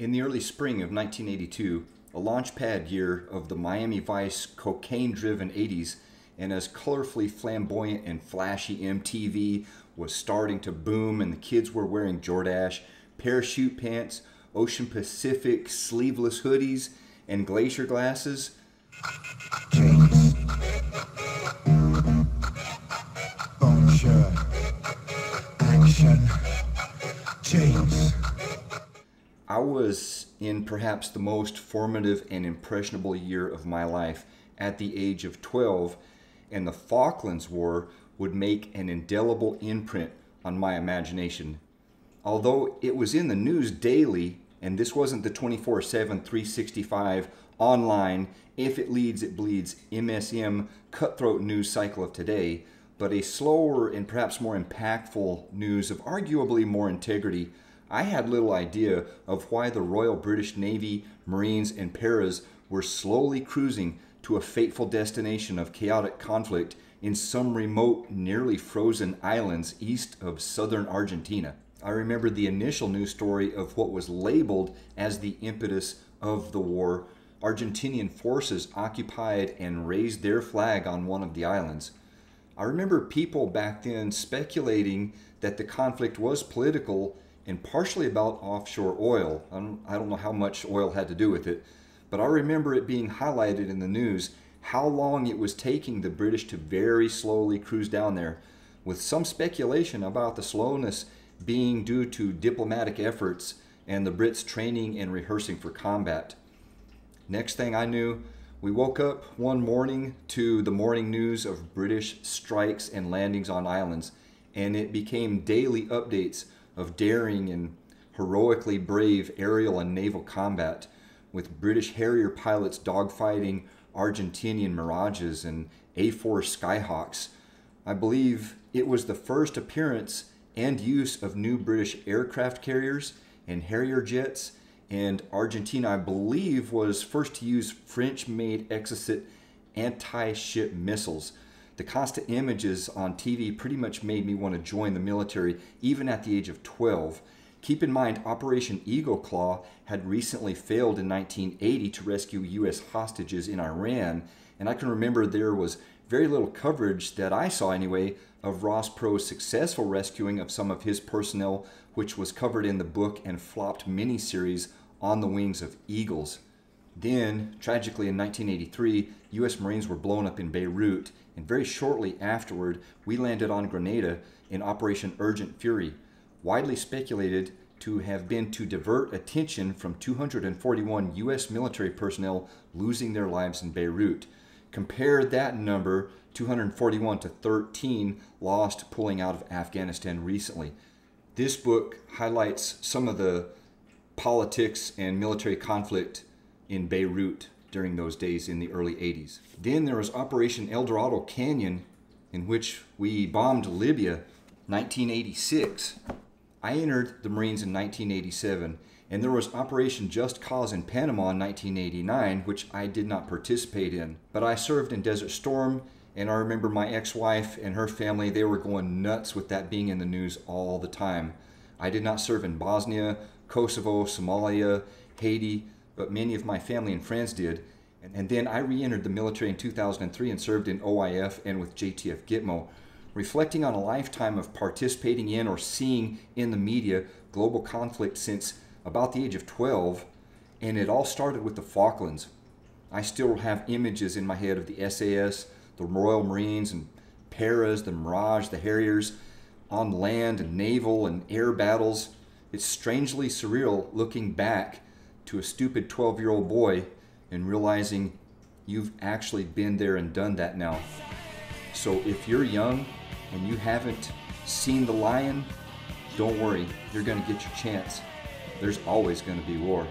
In the early spring of 1982, a launch pad year of the Miami Vice cocaine-driven 80s, and as colorfully flamboyant and flashy MTV was starting to boom and the kids were wearing Jordache, parachute pants, Ocean Pacific sleeveless hoodies, and glacier glasses. James. Bonjour. Action. James. I was in perhaps the most formative and impressionable year of my life at the age of 12, and the Falklands War would make an indelible imprint on my imagination. Although it was in the news daily, and this wasn't the 24/7, 365 online, if it leads, it bleeds, MSM cutthroat news cycle of today, but a slower and perhaps more impactful news of arguably more integrity, I had little idea of why the Royal British Navy, Marines, and Paras were slowly cruising to a fateful destination of chaotic conflict in some remote, nearly frozen islands east of southern Argentina. I remember the initial news story of what was labeled as the impetus of the war. Argentinian forces occupied and raised their flag on one of the islands. I remember people back then speculating that the conflict was political and partially about offshore oil. I don't know how much oil had to do with it, but I remember it being highlighted in the news how long it was taking the British to very slowly cruise down there, with some speculation about the slowness being due to diplomatic efforts and the Brits training and rehearsing for combat. Next thing I knew, we woke up one morning to the morning news of British strikes and landings on islands, and it became daily updates of daring and heroically brave aerial and naval combat, with British Harrier pilots dogfighting Argentinian Mirages and A4 Skyhawks. I believe it was the first appearance and use of new British aircraft carriers and Harrier jets, and Argentina, I believe, was first to use French-made Exocet anti-ship missiles. The constant images on TV pretty much made me want to join the military, even at the age of 12. Keep in mind, Operation Eagle Claw had recently failed in 1980 to rescue U.S. hostages in Iran, and I can remember there was very little coverage, that I saw anyway, of Ross Perot's successful rescuing of some of his personnel, which was covered in the book and flopped miniseries On the Wings of Eagles. Then, tragically in 1983, U.S. Marines were blown up in Beirut, and very shortly afterward, we landed on Grenada in Operation Urgent Fury, widely speculated to have been to divert attention from 241 U.S. military personnel losing their lives in Beirut. Compare that number, 241, to 13 lost pulling out of Afghanistan recently. This book highlights some of the politics and military conflict in Beirut during those days in the early 80s. Then there was Operation El Dorado Canyon, in which we bombed Libya, 1986. I entered the Marines in 1987, and there was Operation Just Cause in Panama in 1989, which I did not participate in. But I served in Desert Storm, and I remember my ex-wife and her family, they were going nuts with that being in the news all the time. I did not serve in Bosnia, Kosovo, Somalia, Haiti, but many of my family and friends did. And then I re-entered the military in 2003 and served in OIF and with JTF Gitmo. Reflecting on a lifetime of participating in or seeing in the media global conflict since about the age of 12, and it all started with the Falklands. I still have images in my head of the SAS, the Royal Marines and Paras, the Mirage, the Harriers, on land and naval and air battles. It's strangely surreal looking back to a stupid 12-year-old boy and realizing you've actually been there and done that now. So if you're young and you haven't seen The Lion, don't worry, you're going to get your chance. There's always going to be war.